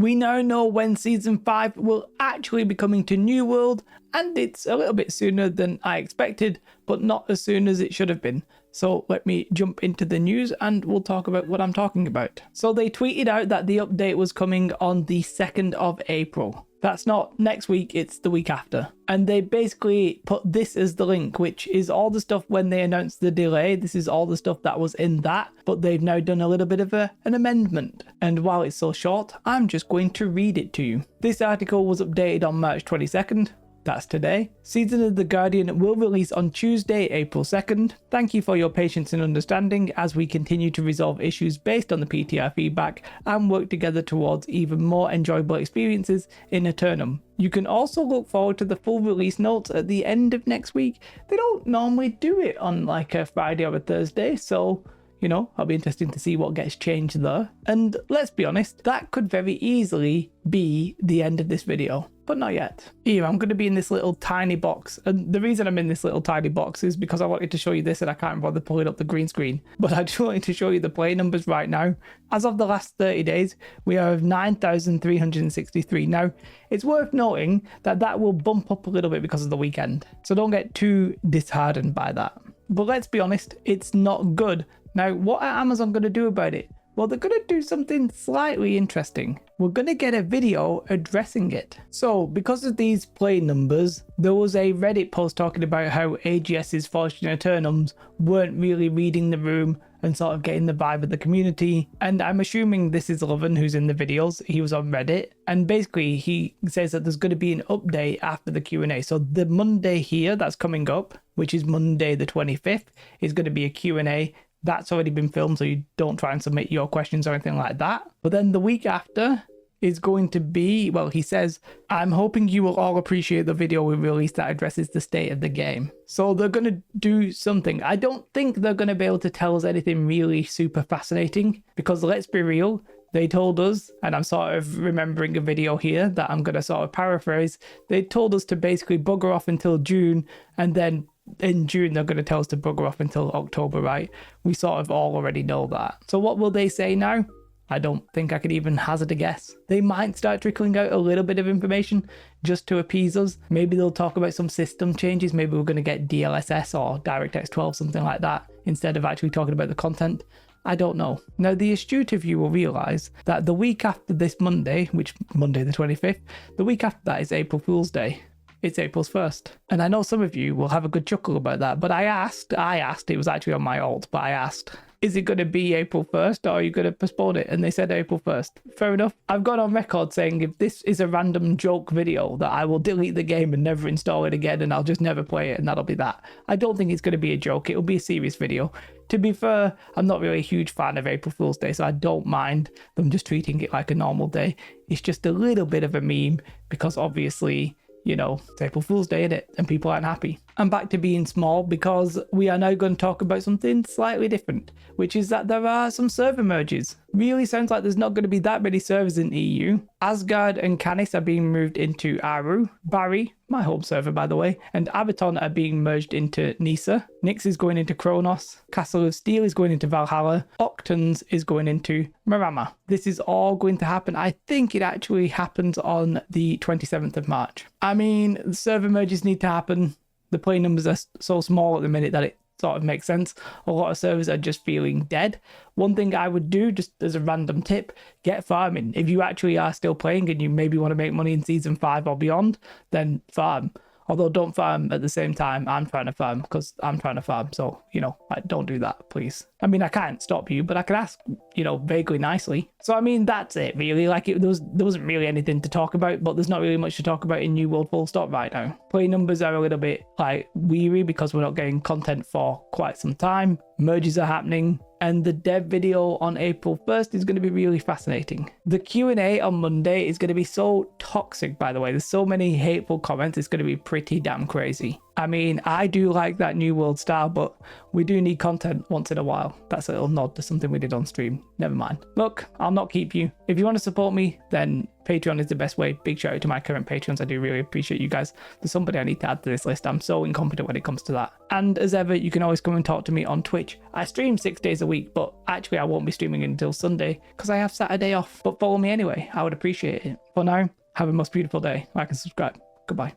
We now know when Season 5 will actually be coming to New World, and it's a little bit sooner than I expected, but not as soon as it should have been. So let me jump into the news and we'll talk about what I'm talking about. So they tweeted out that the update was coming on the 2nd of April. That's not next week, it's the week after. And they basically put this as the link, which is all the stuff when they announced the delay. This is all the stuff that was in that, but they've now done a little bit of an amendment. And while it's so short, I'm just going to read it to you. This article was updated on March 22nd. That's today. Season of The Guardian will release on Tuesday, April 2nd. Thank you for your patience and understanding as we continue to resolve issues based on the PTR feedback and work together towards even more enjoyable experiences in Eternum. You can also look forward to the full release notes at the end of next week. They don't normally do it on like a Friday or a Thursday, so you know, it'll be interesting to see what gets changed there. And let's be honest, that could very easily be the end of this video, but not yet. Here, I'm going to be in this little tiny box. And the reason I'm in this little tiny box is because I wanted to show you this and I can't bother pulling up the green screen. But I just wanted to show you the play numbers right now. As of the last 30 days, we have 9,363. Now, it's worth noting that that will bump up a little bit because of the weekend. So don't get too disheartened by that. But let's be honest, it's not good. Now, what are Amazon going to do about it? Well, they're going to do something slightly interesting. We're going to get a video addressing it. So, because of these play numbers, there was a Reddit post talking about how AGS's Fortune Eternums weren't really reading the room and sort of getting the vibe of the community. And I'm assuming this is Loven who's in the videos. He was on Reddit. And basically, he says that there's going to be an update after the Q&A. So the Monday here that's coming up, which is Monday the 25th, is going to be a Q&A. That's already been filmed, so you don't try and submit your questions or anything like that. But then the week after is going to be, well, he says, I'm hoping you will all appreciate the video we released that addresses the state of the game. So they're going to do something. I don't think they're going to be able to tell us anything really super fascinating, because let's be real, they told us, and I'm sort of remembering a video here that I'm going to sort of paraphrase, they told us to basically bugger off until June, and then in June they're going to tell us to bugger off until October, right? We sort of all already know that. So what will they say now? I don't think I could even hazard a guess. They might start trickling out a little bit of information just to appease us. Maybe they'll talk about some system changes. Maybe we're going to get DLSS or DirectX 12, something like that, instead of actually talking about the content. I don't know. Now, the astute of you will realise that the week after this Monday, which Monday the 25th, the week after that is April Fool's Day. It's April's 1st. And I know some of you will have a good chuckle about that, but I asked, it was actually on my alt, but I asked, is it going to be April 1st or are you going to postpone it? And they said April 1st. Fair enough. I've gone on record saying if this is a random joke video that I will delete the game and never install it again and I'll just never play it and that'll be that. I don't think it's going to be a joke. It'll be a serious video. To be fair, I'm not really a huge fan of April Fool's Day, so I don't mind them just treating it like a normal day. It's just a little bit of a meme because obviously, you know, it's April Fool's Day, innit? And people aren't happy. I'm back to being small because we are now going to talk about something slightly different, which is that there are some server merges. Really sounds like there's not going to be that many servers in EU. Asgard and Canis are being moved into Aru. Barry, my home server by the way, and Abaton are being merged into Nisa. Nyx is going into Kronos. Castle of Steel is going into Valhalla. Octans is going into Marama. This is all going to happen. I think it actually happens on the 27th of March. I mean, server merges need to happen. The play numbers are so small at the minute that it sort of makes sense. A lot of servers are just feeling dead. One thing I would do, just as a random tip, get farming. If you actually are still playing and you maybe want to make money in Season 5 or beyond, then farm. Although don't farm at the same time I'm trying to farm, because I'm trying to farm. So, you know, don't do that, please. I mean, I can't stop you, but I can ask, you know, vaguely nicely. So, I mean, that's it, really. Like, there wasn't really anything to talk about, but there's not really much to talk about in New World full stop right now. Play numbers are a little bit, like, weary because we're not getting content for quite some time. Merges are happening. And the dev video on April 1st is going to be really fascinating. The Q&A on Monday is going to be so toxic, by the way. There's so many hateful comments. It's going to be pretty damn crazy. I mean, I do like that New World style, but we do need content once in a while. That's a little nod to something we did on stream. Never mind. Look, I'll not keep you. If you want to support me, then Patreon is the best way. Big shout out to my current patrons. I do really appreciate you guys. There's somebody I need to add to this list. I'm so incompetent when it comes to that. And as ever, you can always come and talk to me on Twitch. I stream 6 days a week, but actually I won't be streaming until Sunday because I have Saturday off. But follow me anyway. I would appreciate it. For now, have a most beautiful day. Like and subscribe. Goodbye.